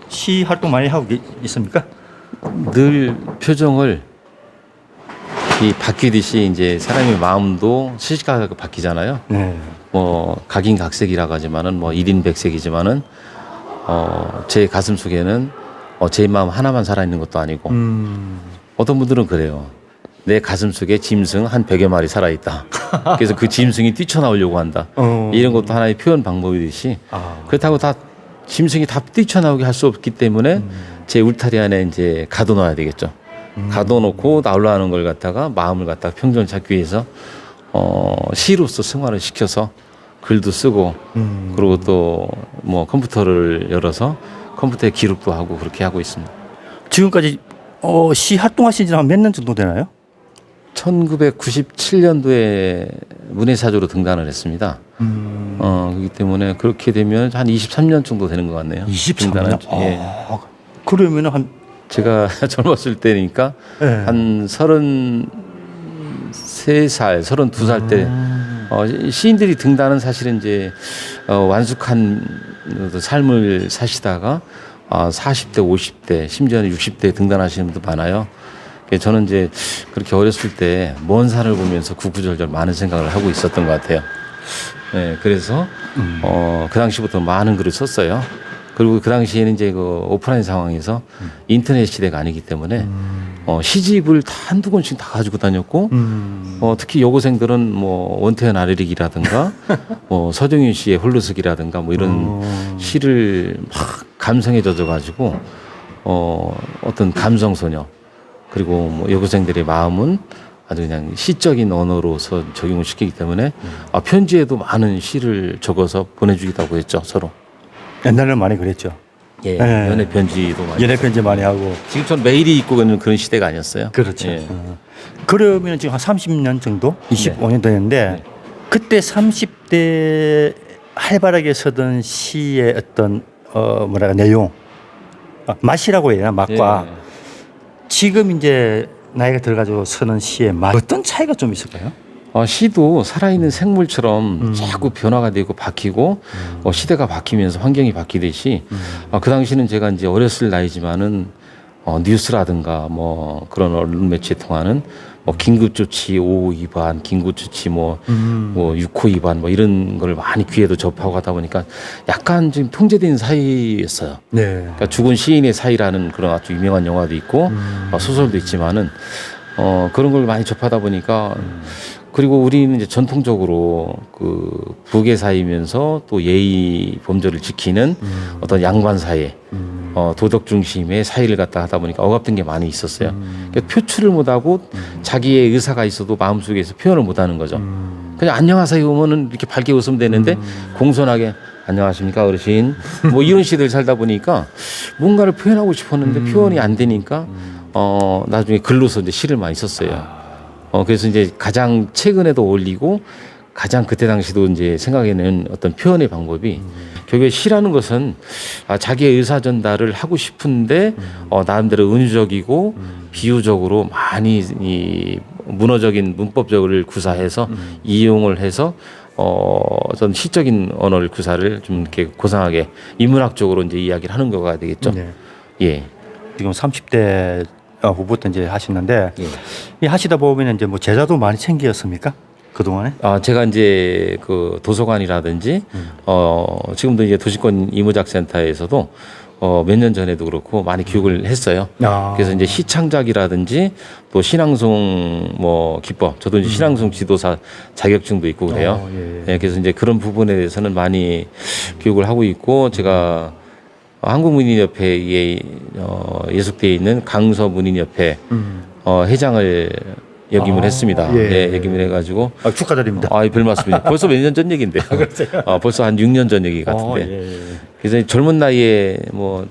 시 활동 많이 하고 있습니까? 늘 표정을 이 바뀌듯이 이제 사람의 마음도 시시각각 바뀌잖아요. 네. 뭐 각인각색이라고 하지만은 뭐 일인백색이지만은 제 가슴 속에는 제 마음 하나만 살아있는 것도 아니고 어떤 분들은 그래요. 내 가슴 속에 짐승 한 100여 마리 살아있다. 그래서 그 짐승이 뛰쳐나오려고 한다. 이런 것도 하나의 표현 방법이듯이 그렇다고 다 짐승이 다 뛰쳐나오게 할 수 없기 때문에 제 울타리 안에 이제 가둬놔야 되겠죠. 가둬놓고 나올라오는 걸 갖다가 마음을 갖다가 평정을 찾기 위해서 시로서 승화를 시켜서 글도 쓰고 그리고 또 뭐 컴퓨터를 열어서 컴퓨터에 기록도 하고 그렇게 하고 있습니다. 지금까지 시 활동하신 지는 몇 년 정도 되나요? 1997년도에 문예사조로 등단을 했습니다. 그렇기 때문에 그렇게 되면 한 23년 정도 되는 것 같네요. 23년? 예. 그러면 한 제가 젊었을 때니까 네. 한 33살, 32살 때 시인들이 등단은 사실은 이제 완숙한 삶을 사시다가 40대, 50대, 심지어는 60대 등단하시는 분도 많아요. 저는 이제 그렇게 어렸을 때 먼 산을 보면서 구구절절 많은 생각을 하고 있었던 것 같아요. 네, 그래서 그 당시부터 많은 글을 썼어요. 그리고 그 당시에는 이제 그 오프라인 상황에서 인터넷 시대가 아니기 때문에 시집을 다 한두 권씩 다 가지고 다녔고 특히 여고생들은 뭐 원태현 아래릭이라든가 뭐 서정윤 씨의 홀로서기라든가 뭐 이런 시를 막 감성에 젖어 가지고 어떤 감성 소녀 그리고 뭐 여고생들의 마음은 아주 그냥 시적인 언어로서 적용을 시키기 때문에 편지에도 많은 시를 적어서 보내주기도 하고 했죠, 서로. 옛날에는 많이 그랬죠. 예, 네. 연애 편지도 많이. 연애 편지 많이 하고. 지금처럼 메일이 있고 그런 시대가 아니었어요. 그렇죠. 예. 그러면 지금 한 30년 정도, 25년 됐는데 네. 그때 30대 활발하게 쓰던 시의 어떤 내용, 맛이라고 해야 되나, 맛과 예. 지금 이제 나이가 들어가지고 쓰는 시의 맛 어떤 차이가 좀 있을까요? 시도 살아있는 생물처럼 자꾸 변화가 되고 바뀌고 시대가 바뀌면서 환경이 바뀌듯이 그 당시는 제가 이제 어렸을 나이지만은 뉴스라든가 뭐 그런 언론 매체에 통하는 뭐 긴급조치 5호 위반, 긴급조치 뭐 6호 위반 뭐 이런 걸 많이 귀에도 접하고 하다 보니까 약간 지금 통제된 사이였어요. 네. 그러니까 죽은 시인의 사이라는 그런 아주 유명한 영화도 있고 소설도 있지만은 그런 걸 많이 접하다 보니까 그리고 우리는 이제 전통적으로 그 부계 사이면서 또 예의 범절을 지키는 어떤 양반 사회, 도덕 중심의 사회를 갖다 하다 보니까 억압된 게 많이 있었어요. 그러니까 표출을 못하고 자기의 의사가 있어도 마음속에서 표현을 못하는 거죠. 그냥 안녕하세요 오면은 이렇게 밝게 웃으면 되는데 공손하게 안녕하십니까 어르신 뭐 이런 시대를 살다 보니까 뭔가를 표현하고 싶었는데 표현이 안 되니까 나중에 글로서 이제 시를 많이 썼어요. 그래서 이제 가장 최근에도 어울리고 가장 그때 당시도 이제 생각해낸 어떤 표현의 방법이 결국에 시라는 것은 자기의 의사 전달을 하고 싶은데 나름대로 은유적이고 비유적으로 많이 이 문어적인 문법적을 구사해서 이용을 해서 어떤 시적인 언어를 구사를 좀 이렇게 고상하게 인문학적으로 이제 이야기를 하는 거가 되겠죠. 네. 예. 지금 30대 후부터 이제 하시는데 예. 이 하시다 보면 이제 뭐 제자도 많이 챙기었습니까? 그 동안에? 제가 이제 그 도서관이라든지 지금도 이제 도시권 이모작센터에서도 몇 년 전에도 그렇고 많이 교육을 했어요. 그래서 이제 시창작이라든지 또 신앙송 뭐 기법, 저도 이제 신앙송 지도사 자격증도 있고 그래요. 예. 그래서 이제 그런 부분에 대해서는 많이 교육을 하고 있고 제가 한국문인협회에 예속되어 있는 강서문인협회 회장을 역임을 했습니다. 예. 역임을 해가지고 축하드립니다. 별 말씀입니다. 벌써 몇 년 전 얘기인데요. 벌써 한 6년 전 얘기 같은데. 예. 그래서 젊은 나이에 뭐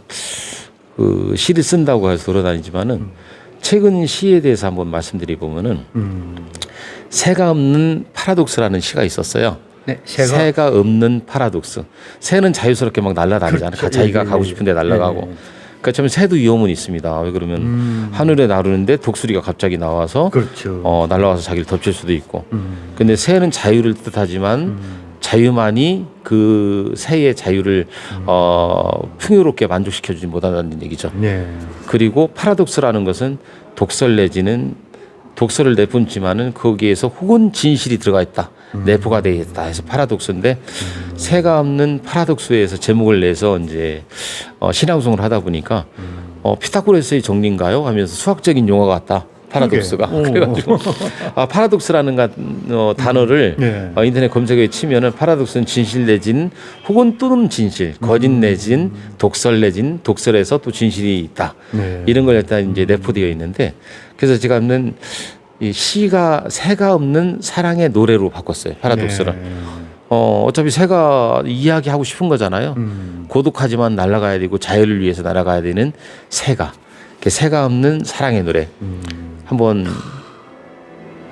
그 시를 쓴다고 해서 돌아다니지만은 최근 시에 대해서 한번 말씀드리 보면은 새가 없는 파라독스라는 시가 있었어요. 네, 새가 없는 파라독스. 새는 자유스럽게 막 날아다니잖아요. 그렇죠. 자기가 예, 가고 싶은데 날아가고. 예. 그러니까 처음에 새도 위험은 있습니다. 왜 그러면 하늘에 나르는데 독수리가 갑자기 나와서 그렇죠. 날아와서 자기를 덮칠 수도 있고. 근데 새는 자유를 뜻하지만 자유만이 그 새의 자유를 풍요롭게 만족시켜주지 못한다는 얘기죠. 네. 그리고 파라독스라는 것은 독설 내지는 독설을 내뿜지만은 거기에서 혹은 진실이 들어가 있다. 내포가 되어 있다 해서 파라독스인데 새가 없는 파라독스에서 제목을 내서 이제 신앙송을 하다 보니까 피타고라스의 정리인가요? 하면서 수학적인 용어가 같다. 파라독스가. 그래가지고 파라독스라는 단어를 네. 인터넷 검색에 치면은 파라독스는 진실 내진 혹은 또는 진실, 거짓 내진 독설 내진 독설에서 또 진실이 있다. 네. 이런 걸 일단 이제 내포되어 있는데 그래서 제가 하는 이 시가 새가 없는 사랑의 노래로 바꿨어요. 파라독스를. 네. 어차피 새가 이야기하고 싶은 거잖아요. 고독하지만 날아가야 되고 자유를 위해서 날아가야 되는 새가. 새가 없는 사랑의 노래. 한번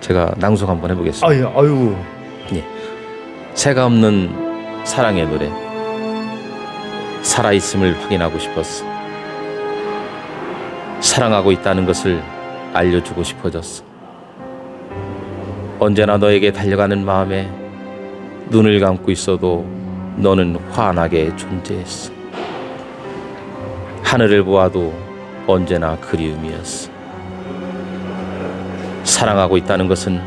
제가 낭송 한번 해보겠습니다. 아유. 예. 새가 없는 사랑의 노래. 살아있음을 확인하고 싶었어. 사랑하고 있다는 것을 알려주고 싶어졌어. 언제나 너에게 달려가는 마음에 눈을 감고 있어도 너는 환하게 존재했어. 하늘을 보아도 언제나 그리움이었어. 사랑하고 있다는 것은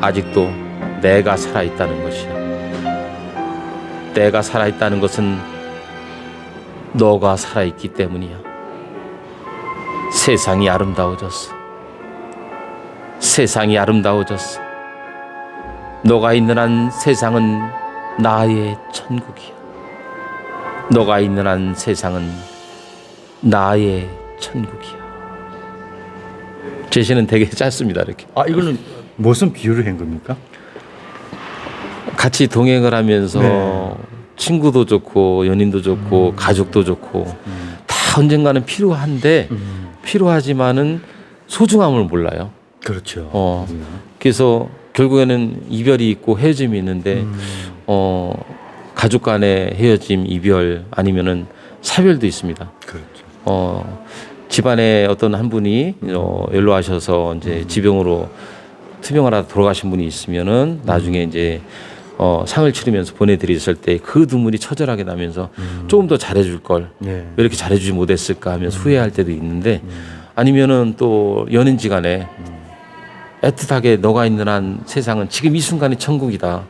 아직도 내가 살아있다는 것이야. 내가 살아있다는 것은 너가 살아있기 때문이야. 세상이 아름다워졌어. 세상이 아름다워졌어. 너가 있는 한 세상은 나의 천국이야. 너가 있는 한 세상은 나의 천국이야. 제시는 되게 짧습니다. 이렇게. 이거는 무슨 비유를 한 겁니까? 같이 동행을 하면서 네. 친구도 좋고 연인도 좋고 가족도 좋고 다 언젠가는 필요한데 필요하지만은 소중함을 몰라요. 그렇죠. 그래서 결국에는 이별이 있고 헤어짐이 있는데 가족 간의 헤어짐, 이별 아니면은 사별도 있습니다. 그렇죠. 집안에 어떤 한 분이 연로하셔서 이제 지병으로 투병을 하다 돌아가신 분이 있으면은 나중에 이제 상을 치르면서 보내드렸을 때 그 눈물이 처절하게 나면서 조금 더 잘해줄 걸 왜 네. 이렇게 잘해주지 못했을까 하면서 후회할 때도 있는데 아니면은 또 연인지간에 애틋하게 너가 있는 한 세상은 지금 이 순간이 천국이다.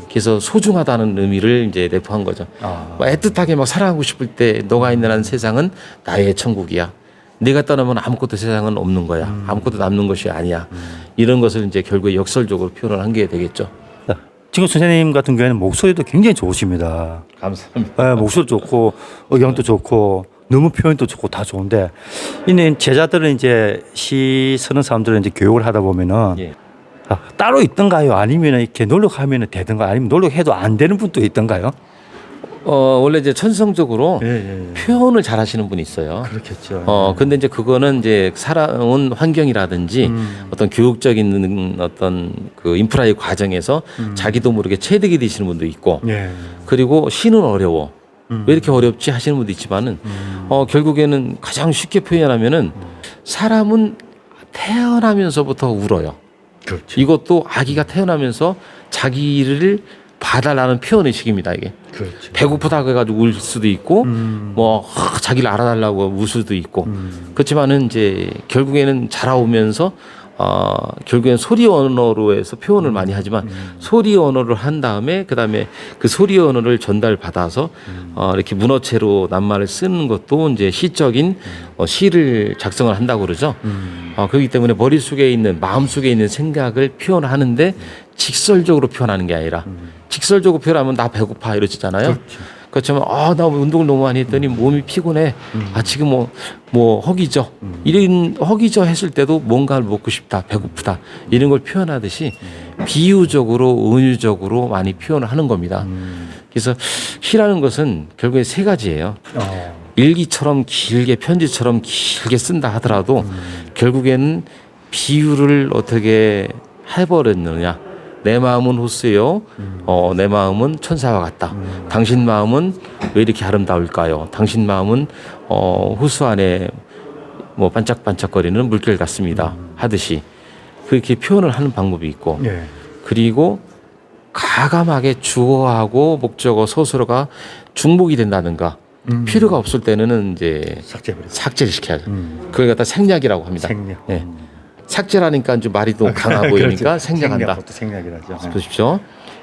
그래서 소중하다는 의미를 이제 내포한 거죠. 막 애틋하게 막 사랑하고 싶을 때 너가 있는 한 세상은 나의 천국이야. 네가 떠나면 아무것도 세상은 없는 거야. 아무것도 남는 것이 아니야. 이런 것을 이제 결국에 역설적으로 표현을 한 게 되겠죠. 지금 선생님 같은 경우에는 목소리도 굉장히 좋으십니다. 감사합니다. 목소리 좋고 억양도 좋고 너무 표현도 좋고 다 좋은데 이는 제자들은 이제 시 쓰는 사람들은 이제 교육을 하다 보면은 예. 따로 있던가요? 아니면 이렇게 노력하면 되던가? 아니면 노력해도 안 되는 분도 있던가요? 원래 이제 천성적으로 예. 표현을 잘 하시는 분이 있어요. 그렇겠죠. 근데 이제 그거는 이제 살아온 환경이라든지 어떤 교육적인 어떤 그 인프라의 과정에서 자기도 모르게 체득이 되시는 분도 있고 예. 그리고 시는 어려워. 왜 이렇게 어렵지 하시는 분도 있지만은 결국에는 가장 쉽게 표현하면은 사람은 태어나면서부터 울어요. 그렇죠. 이것도 아기가 태어나면서 자기를 봐달라는 표현 의식입니다. 이게 그렇죠. 배고프다 해가지고 울 수도 있고 자기를 알아달라고 울 수도 있고 그렇지만은 이제 결국에는 자라오면서 결국엔 소리 언어로 해서 표현을 많이 하지만 소리 언어를 한 다음에 그다음에 그 소리 언어를 전달받아서 이렇게 문어체로 낱말을 쓰는 것도 이제 시적인 시를 작성을 한다고 그러죠. 그렇기 때문에 머릿속에 있는 마음속에 있는 생각을 표현하는데 직설적으로 표현하는 게 아니라 직설적으로 표현하면 나 배고파 이러잖아요. 그렇지만 나 운동을 너무 많이 했더니 몸이 피곤해. 지금 뭐 허기져. 이런 허기져 했을 때도 뭔가를 먹고 싶다, 배고프다 이런 걸 표현하듯이 비유적으로 은유적으로 많이 표현을 하는 겁니다. 그래서 시라는 것은 결국에 세 가지예요. 일기처럼 길게 편지처럼 길게 쓴다 하더라도 결국에는 비유를 어떻게 해버렸느냐. 내 마음은 호수요. 내 마음은 천사와 같다. 당신 마음은 왜 이렇게 아름다울까요? 당신 마음은 호수 안에 뭐 반짝반짝거리는 물결 같습니다. 하듯이 그렇게 표현을 하는 방법이 있고 예. 그리고 가감하게 주어하고 목적어 서술어가 중복이 된다든가 필요가 없을 때는 이제 삭제해버렸어. 삭제를 시켜야죠. 그걸 갖다 생략이라고 합니다. 생략. 예. 삭제라니까 좀 말이 또 강하 보이니까 생략한다. 그것도 생략이라죠. 보십시오.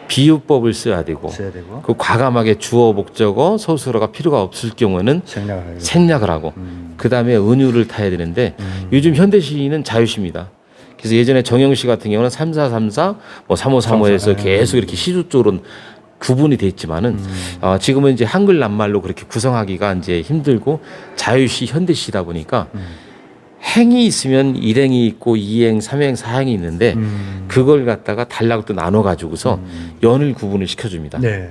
비유법을 써야 되고, 써야 되고 그 과감하게 주어 목적어 서술어가 필요가 없을 경우에는 생략을 생략을 하고, 그 다음에 은유를 타야 되는데 요즘 현대 시인은 자유시입니다. 그래서 예전에 정영 씨 같은 경우는 3434, 뭐 3535에서 계속 이렇게 시조 쪽으로 구분이 돼 있지만은 지금은 이제 한글 낱말로 그렇게 구성하기가 이제 힘들고 자유시 현대시다 보니까 행이 있으면 일행이 있고 이행, 삼행, 사행이 있는데 그걸 갖다가 단락을 또 나눠 가지고서 연을 구분을 시켜줍니다. 네.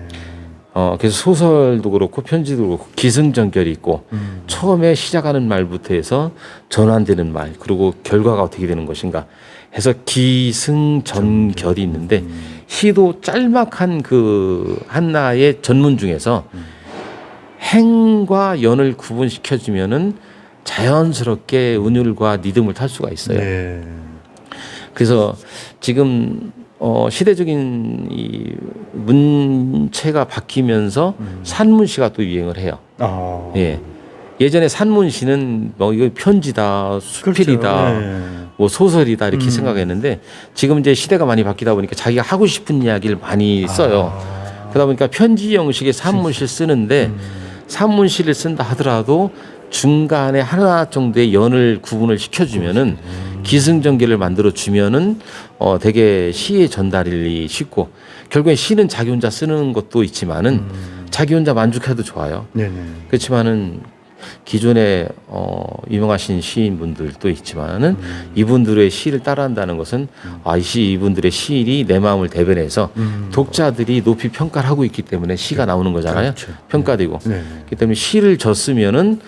그래서 소설도 그렇고 편지도 그렇고 기승전결이 있고 처음에 시작하는 말부터 해서 전환되는 말 그리고 결과가 어떻게 되는 것인가 해서 기승전결이 있는데 시도 짤막한 그 하나의 전문 중에서 행과 연을 구분시켜주면은 자연스럽게 은율과 리듬을 탈 수가 있어요. 네. 그래서 지금 시대적인 이 문체가 바뀌면서 산문시가 또 유행을 해요. 아. 예. 예전에 산문시는 뭐 이거 편지다, 수필이다, 그렇죠. 네. 뭐 소설이다 이렇게 생각했는데 지금 이제 시대가 많이 바뀌다 보니까 자기가 하고 싶은 이야기를 많이 써요. 그러다 보니까 편지 형식의 산문시를 쓰는데 산문시를 쓴다 하더라도 중간에 하나 정도의 연을 구분을 시켜주면은 기승전결을 만들어 주면은 되게 시의 전달이 쉽고 결국엔 시는 자기 혼자 쓰는 것도 있지만은 자기 혼자 만족해도 좋아요. 네네. 그렇지만은 기존에 유명하신 시인분들도 있지만은 이분들의 시를 따라한다는 것은 이분들의 시인이 내 마음을 대변해서 독자들이 높이 평가를 하고 있기 때문에 시가 나오는 거잖아요. 그렇죠. 평가되고. 네. 그렇기 때문에 시를 졌으면은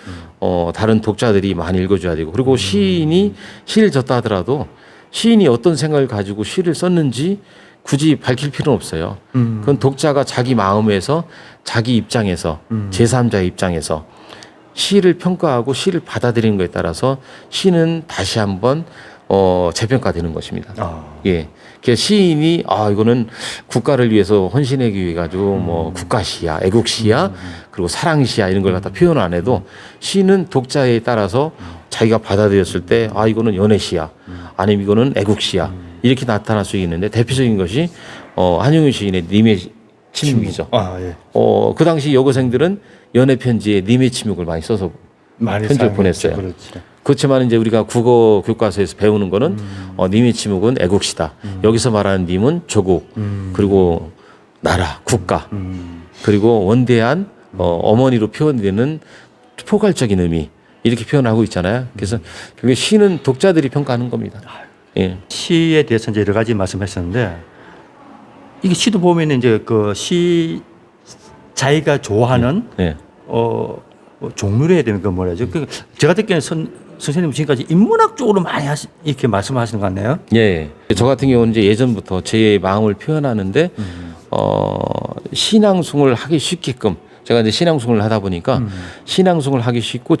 다른 독자들이 많이 읽어줘야 되고 그리고 시인이 시를 졌다 하더라도 시인이 어떤 생각을 가지고 시를 썼는지 굳이 밝힐 필요는 없어요. 그건 독자가 자기 마음에서 자기 입장에서 제3자의 입장에서 시를 평가하고 시를 받아들이는 것에 따라서 시는 다시 한번 재평가되는 것입니다. 예. 그래서 시인이 이거는 국가를 위해서 헌신하기 위해 가지고 뭐 국가시야, 애국시야, 그리고 사랑시야 이런 걸 갖다 표현 안 해도 시는 독자에 따라서 자기가 받아들였을 때 이거는 연애시야, 아니면 이거는 애국시야 이렇게 나타날 수 있는데 대표적인 것이 한용운 시인의 님의 침묵이죠. 예. 그 당시 여고생들은 연애 편지에 님의 침묵을 많이 써서 많이 편지를 사용했죠. 보냈어요. 그렇죠. 그렇지만 이제 우리가 국어 교과서에서 배우는 거는 님의 침묵은 애국시다. 여기서 말하는 님은 조국, 그리고 나라, 국가, 그리고 원대한 어머니로 표현되는 포괄적인 의미 이렇게 표현하고 있잖아요. 그래서 결국에 시는 독자들이 평가하는 겁니다. 예. 시에 대해서 이제 여러 가지 말씀하셨는데 이게 시도 보면 이제 그 시 자기가 좋아하는 네. 종류로 해야 되는 건 뭐라죠? 제가 듣기에는 선생님 지금까지 인문학 쪽으로 많이 이렇게 말씀하시는 것 같네요. 예. 저 같은 경우는 이제 예전부터 제 마음을 표현하는데 신앙송을 하기 쉽게끔 제가 이제 신앙송을 하다 보니까 신앙송을 하기 쉽고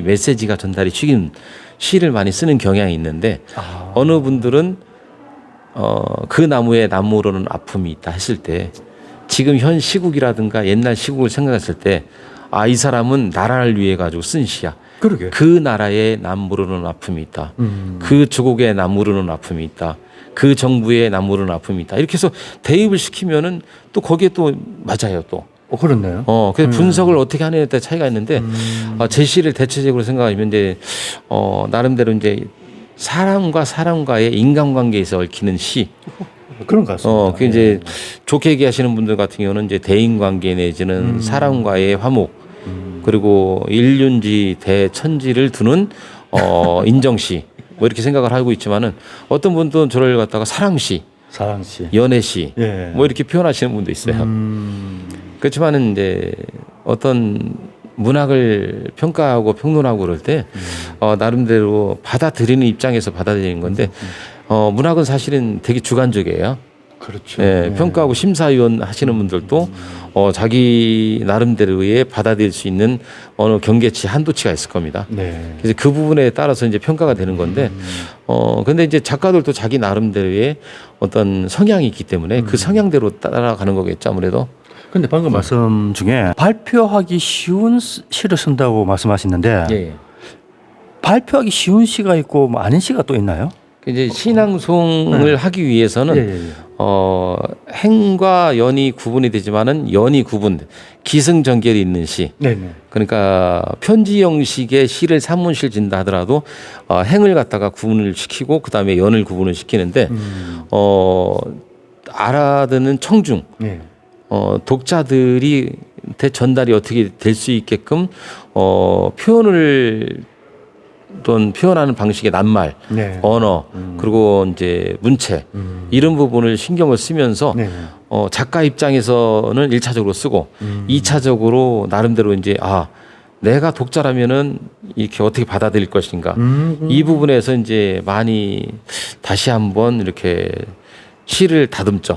메시지가 전달이 쉬운 시를 많이 쓰는 경향이 있는데 어느 분들은 그 나무에 나무로는 아픔이 있다 했을 때 지금 현 시국이라든가 옛날 시국을 생각했을 때 이 사람은 나라를 위해 가지고 쓴 시야. 그러게. 그 나라에 남무르는 아픔이 있다. 그 조국에 남무르는 아픔이 있다. 그 정부에 남무르는 아픔이 있다. 이렇게 해서 대입을 시키면은 또 거기에 또 맞아요 또. 그렇네요. 그래서 분석을 어떻게 하느냐에 따라 차이가 있는데 제 시를 대체적으로 생각하면 이제 나름대로 이제 사람과의 인간관계에서 얽히는 시. 그런 것 같습니다. 그 이제 좋게 얘기하시는 분들 같은 경우는 이제 대인관계 내지는 사람과의 화목 그리고 인륜지 대천지를 두는 인정시 뭐 이렇게 생각을 하고 있지만은 어떤 분들은 저를 갖다가 사랑시, 연애시 예. 뭐 이렇게 표현하시는 분도 있어요. 그렇지만은 이제 어떤 문학을 평가하고 평론하고 그럴 때 나름대로 받아들이는 입장에서 받아들이는 건데 문학은 사실은 되게 주관적이에요. 그렇죠. 예, 평가하고 심사위원 하시는 분들도 자기 나름대로의 받아들일 수 있는 어느 경계치, 한도치가 있을 겁니다. 네. 그래서 그 부분에 따라서 이제 평가가 되는 건데, 근데 이제 작가들도 자기 나름대로의 어떤 성향이 있기 때문에 그 성향대로 따라가는 거겠죠, 아무래도. 근데 방금 말씀 중에 발표하기 쉬운 시를 쓴다고 말씀하셨는데 예. 발표하기 쉬운 시가 있고 뭐 아닌 시가 또 있나요? 이제 신앙송을 하기 위해서는 행과 연이 구분이 되지만은 연이 구분, 기승전결이 있는 시. 네네. 그러니까 편지 형식의 시를 산문시를 진다 하더라도 행을 갖다가 구분을 시키고 그 다음에 연을 구분을 시키는데 알아듣는 청중, 네. 독자들이 전달이 어떻게 될 수 있게끔 표현을 또는 표현하는 방식의 낱말, 네. 언어, 그리고 이제 문체 이런 부분을 신경을 쓰면서 네. 작가 입장에서는 1차적으로 쓰고 2차적으로 나름대로 이제 내가 독자라면은 이렇게 어떻게 받아들일 것인가 이 부분에서 이제 많이 다시 한번 이렇게 시를 다듬죠.